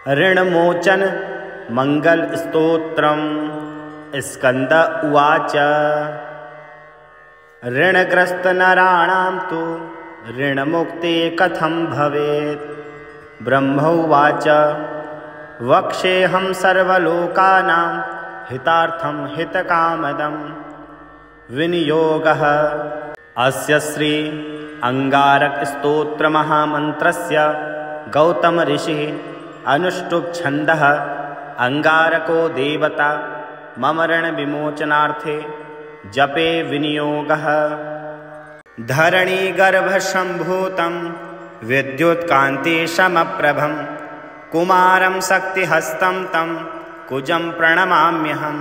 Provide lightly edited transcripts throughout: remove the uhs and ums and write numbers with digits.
ऋणमोचन मंगलस्तोत्रम्। स्कंद उवाच। ऋणग्रस्तनराणां तु ऋणमुक्ति कथं भवेत्। ब्रह्मोवाच। वक्ष्येऽहं सर्वलोकानां हितार्थं हितकामदं। विनियोगः। अस्य श्री अंगारकस्तोत्रमहामन्त्रस्य गौतम ऋषिः अनुष्टुप् छन्दः। अंगारको देवता मम ऋणविमोचनार्थे जपे विनियोगः। धरणीगर्भसम्भूतं विद्युत्कान्तिसमप्रभं कुमारं शक्तिहस्तं तं कुजं प्रणमाम्यहं।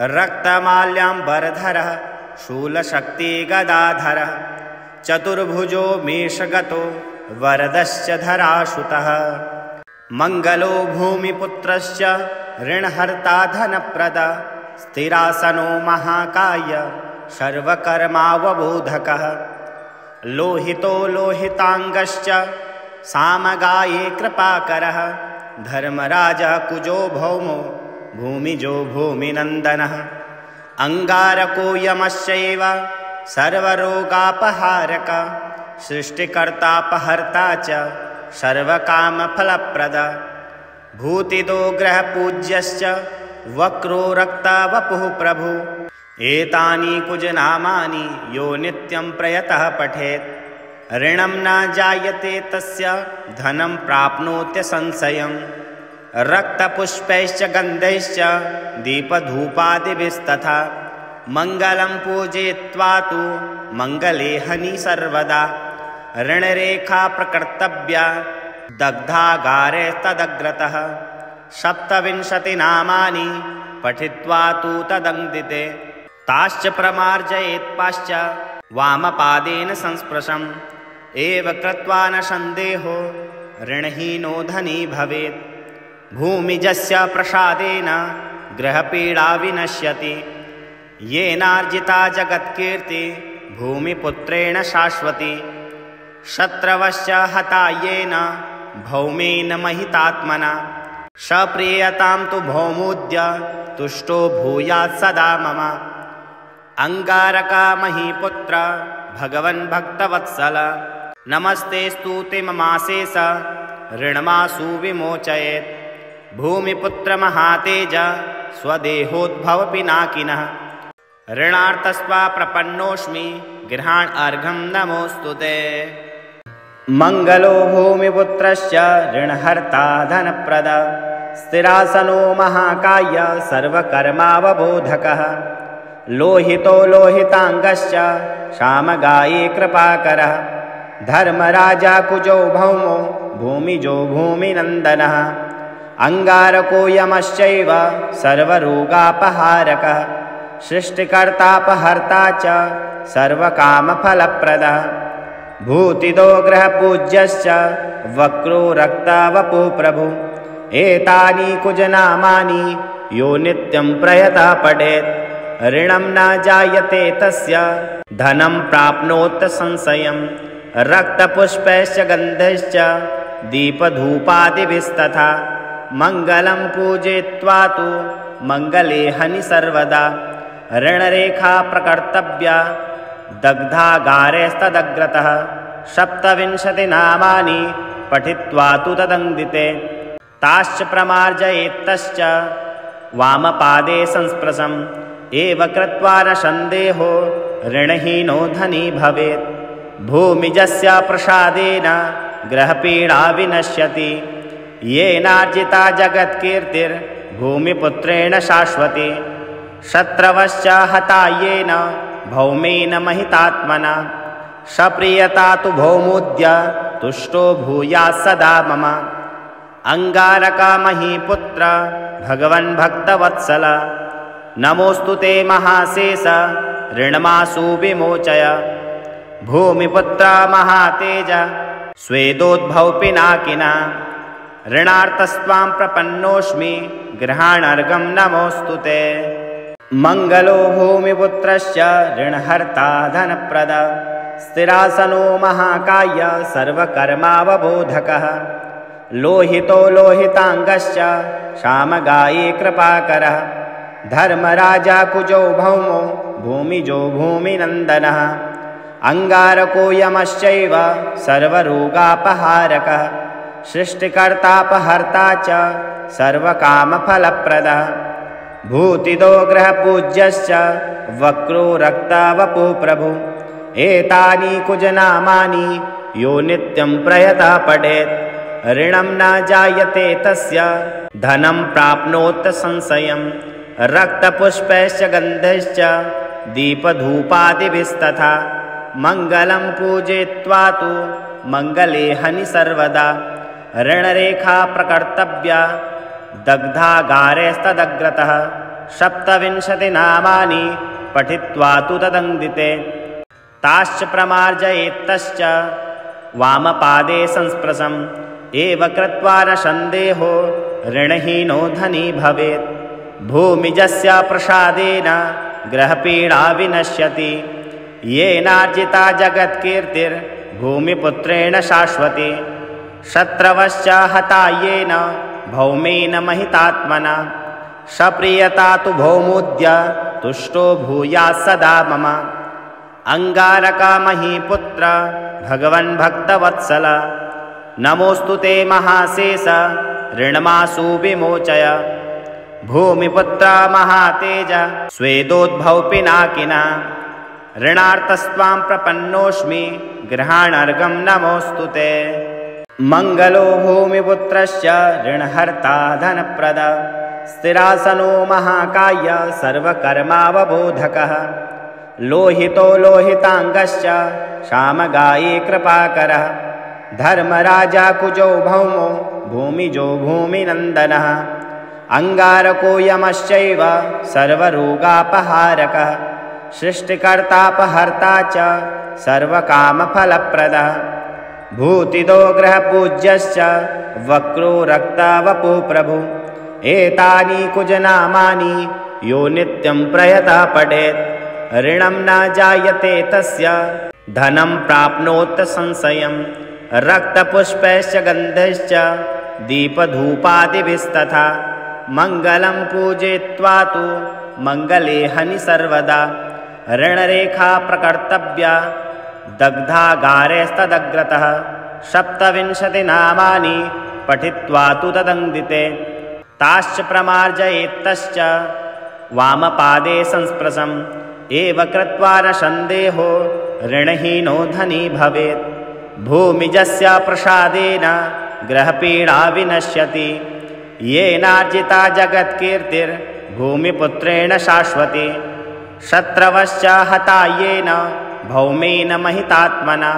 रक्तमाल्याम्बरधरः शूलशक्तिगदाधरः चतुर्भुजो मेषगतो वरदश्च धरासुतः। मंगलो भूमिपुत्रश्च ऋणहर्ता धनप्रदा स्थिरासनो महाकाय सर्वकर्मावबोधकः। लोहितो लोहितांगश्च सामगाये कृपाकरः धर्मराजः कुजो भौमो भूमिजो भूमिनन्दनः। अंगारको यमश्चैव सर्वरोगापहारक सृष्टिकर्तापहर्ता च सर्वकामफलप्रदा। भूतिदो ग्रहपूज्यश्च वक्रो रक्तवपुः प्रभु। एतानि कुजनामानि यो नित्यं प्रयतः पठेत् ऋणं न जायते तस्य धनं प्राप्नोत्य संशयम्। रक्तपुष्पैश्च गन्धैश्च दीपधूपादिभिस्तथा मङ्गलं पूजयित्वा तु मङ्गले हनि सर्वदा। ऋणरेखा प्रकर्तव्या दग्धागारे तदग्रतः। 27 नामानि पठित्वा तु तदङ्दिते ताश्च प्रमार्जयेत्पाश्च वामपादेन संस्पृशम्। एव कृत्वा न सन्देहो ऋणहीनो धनी भवेत्। भूमिजस्य प्रसादेन गृहपीडा विनश्यति। येनार्जिता जगत्कीर्ति भूमिपुत्रेण शाश्वती। शत्रवश्च हता येन भौमेन महितात्मना। सप्रियतां तु भौमोद्य तुष्टो भूयात् सदा मम। अंगारका महीपुत्र भगवन् भक्तवत्सल नमस्ते स्तुते ममाशेष ऋणमासु विमोचयेत्। भूमिपुत्र महातेज स्वदेहोद्भव पिनाकिनः। ऋणार्थस्त्वा प्रपन्नोऽस्मि गृहाण अर्घं नमोऽस्तुते। मंगलो भूमिपुत्रश्च ऋणहर्ता धनप्रदा स्थिरासनो महाकाय सर्वकर्मावबोधकः। लोहितो लोहितांगश्च सामगाये कृपाकरः धर्मराजा कुजो भौमो भूमिजो भूमिनन्दनः। अंगारको यमश्चैव सर्वरोगापहारकः सृष्टिकर्तापहर्ता च सर्वकामफलप्रदः। भूतिदो ग्रहपूज्यश्च वक्रो रक्तवपुः प्रभु। एतानि कुजनामानि यो नित्यं प्रयतः पठेत् ऋणं न जायते तस्य धनं प्राप्नोत् संशयम्। रक्तपुष्पैश्च गन्धैश्च दीपधूपादिभिस्तथा मङ्गलं पूजयित्वा तु मङ्गले हनि सर्वदा। ऋणरेखा प्रकर्तव्या दग्धागारेस्तदग्रतः। 27 नामानि पठित्वा तु तदङ्दिते ताश्च प्रमार्जयेत्तश्च वामपादे संस्पृशम्। एव कृत्वा न सन्देहो ऋणहीनो धनी भवेत्। भूमिजस्य प्रसादेन गृहपीडा विनश्यति। येनार्जिता जगत्कीर्तिर्भूमिपुत्रेण शाश्वती। शत्रवश्च हता येन भौमेन महितात्मना। सप्रियता तु भौमोद्य तुष्टो भूयात् सदा मम। अंगारका महीपुत्र भगवन् भक्तवत्सल नमोऽस्तुते महाशेष ऋणमासु विमोचय। भूमिपुत्र महातेज स्वेदोद्भव पिनाकिना। ऋणार्थस्त्वां प्रपन्नोऽस्मि गृहाणर्घं नमोऽस्तुते। मंगलो भूमिपुत्रश्च ऋणहर्ता धनप्रदा स्थिरासनो महाकाय सर्वकर्मावबोधकः। लोहितो लोहितांगश्च श्यामगायी कृपाकरः धर्मराजा कुजो भौमो भूमिजो भूमिनन्दनः अंगारको यमश्चैव सर्वरोगापहारकः सृष्टिकर्तापहर्ता च सर्वकामफलप्रदः भूतिदो ग्रहपूज्यश्च वक्रो रक्तवपु प्रभु एतानि कुजनामानि यो नित्यं प्रयतः पठेत् ऋणं न जायते तस्य धनं प्राप्नोत् संशयम् रक्तपुष्पैश्च गन्धैश्च दीपधूपादिभिस्तथा मङ्गलं पूजयित्वा तु मङ्गले हनि सर्वदा ऋणरेखा प्रकर्तव्या दग्धागारेस्तदग्रतः 27 नामानि पठित्वा तु तदङ्दिते ताश्च प्रमार्जयेत्तश्च वामपादे संस्पृशम् एव कृत्वा न सन्देहो ऋणहीनो धनी भवेत् भूमिजस्य प्रसादेन ग्रहपीडा विनश्यति येनार्जिता जगत्कीर्तिर्भूमिपुत्रेण शाश्वती शत्रवश्च हता येन भौमेन महितात्मना सप्रियता तु भौमोद्य तुष्टो भूयात् सदा मम अंगारका महीपुत्र भगवन् भक्तवत्सल नमोऽस्तु ते महाशेष ऋणमासु विमोचय भूमिपुत्र महातेज स्वेदोद्भव पिनाकिना ऋणार्तस्त्वां प्रपन्नोऽस्मि गृहाणर्घं नमोऽस्तु ते मंगलो भूमिपुत्रस्य ऋणहर्ता धनप्रद स्थिरासनो महाकाय सर्वकर्मावबोधकः लोहितो लोहितांगश्च श्यामगायी कृपाकरः धर्मराजा कुजो भौमो भूमिजो भूमिनन्दनः अंगारको यमश्चैव सर्वरोगापहारकः सृष्टिकर्तापहर्ता च सर्वकामफलप्रदः भूतिदो ग्रहपूज्यश्च वक्रो रक्तवपु प्रभु एतानि कुजनामानि यो नित्यं प्रयतः पठेत् ऋणं न जायते तस्य धनं प्राप्नोत् संशयम् रक्तपुष्पैश्च गन्धैश्च दीपधूपादिभिस्तथा मङ्गलं पूजयित्वा तु मङ्गले हनि सर्वदा ऋणरेखा प्रकर्तव्या दग्धागारेस्तदग्रतः 27 नामानि पठित्वा तु तदङ्दिते ताश्च प्रमार्जयेत्तश्च वामपादे संस्पृशम् एव कृत्वा न सन्देहो ऋणहीनो धनी भवेत् भूमिजस्य प्रसादेन ग्रहपीडा विनश्यति येनार्जिता जगत्कीर्तिर्भूमिपुत्रेण शाश्वती शत्रवश्च हता येन भौमेन महितात्मना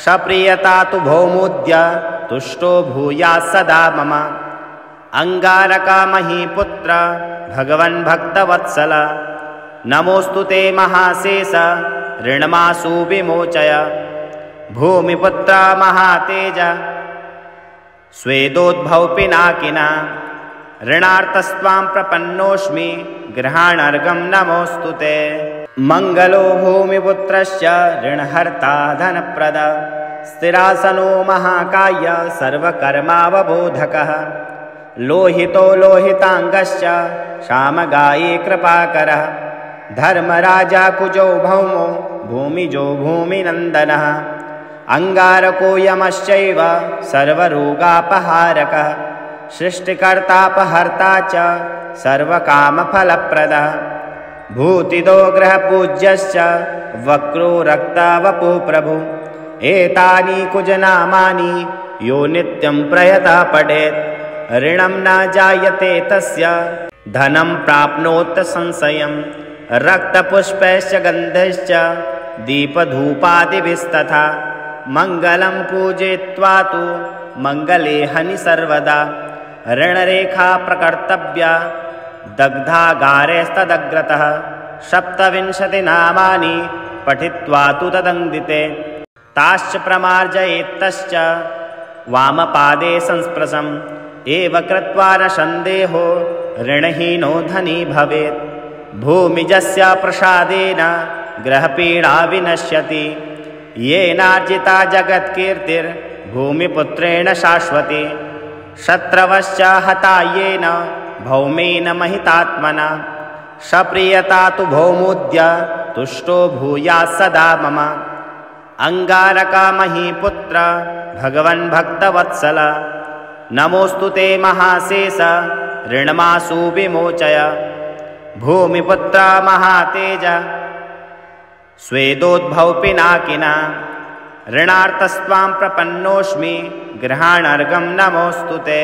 सप्रियता तु भौमोद्य तुष्टो भूयात् सदा मम अंगारका महीपुत्र भगवन् भक्तवत्सल नमोऽस्तु ते महाशेष ऋणमासु विमोचय भूमिपुत्र महातेज स्वेदोद्भव पिनाकिना ऋणार्तस्त्वां प्रपन्नोऽस्मि गृहाणर्घं नमोऽस्तु ते मंगलो भूमिपुत्रस्य ऋणहर्ता धनप्रद स्थिरासनो महाकाय सर्वकर्मावबोधकः लोहितो लोहितांगश्च श्यामगायी कृपाकरः धर्मराजा कुजो भौमो भूमिजो भूमिनन्दनः अंगारको यमश्चैव सर्वरोगापहारकः सृष्टिकर्तापहर्ता च सर्वकामफलप्रदः भूतिदो ग्रहपूज्यश्च वक्रो रक्तवपु प्रभु एतानि कुजनामानि यो नित्यं प्रयतः पठेत् ऋणं न जायते तस्य धनं प्राप्नोत् संशयम् रक्तपुष्पैश्च गन्धैश्च दीपधूपादिभिस्तथा मङ्गलं पूजयित्वा तु मङ्गले हनि सर्वदा ऋणरेखा प्रकर्तव्या दग्धागारेस्तदग्रतः 27 नामानि पठित्वा तु तदङ्दिते ताश्च प्रमार्जयेत्तश्च वामपादे संस्पृशम् एव कृत्वा न सन्देहो ऋणहीनो धनी भवेत् भूमिजस्य प्रसादेन ग्रहपीडा विनश्यति येनार्जिता जगत्कीर्तिर्भूमिपुत्रेण शाश्वती शत्रवश्च हतायेन भौमेन महितात्मना सप्रियता तु भौमोद्य तुष्टो भूयात् सदा मम अंगारकमहीपुत्र भगवन् भक्तवत्सल नमोऽस्तु ते महाशेष ऋणमाशु विमोचय भूमिपुत्र महातेज स्वेदोद्भव पिनाकिना ऋणार्तस्त्वां प्रपन्नोऽस्मि गृहाणर्घं नमोऽस्तु ते।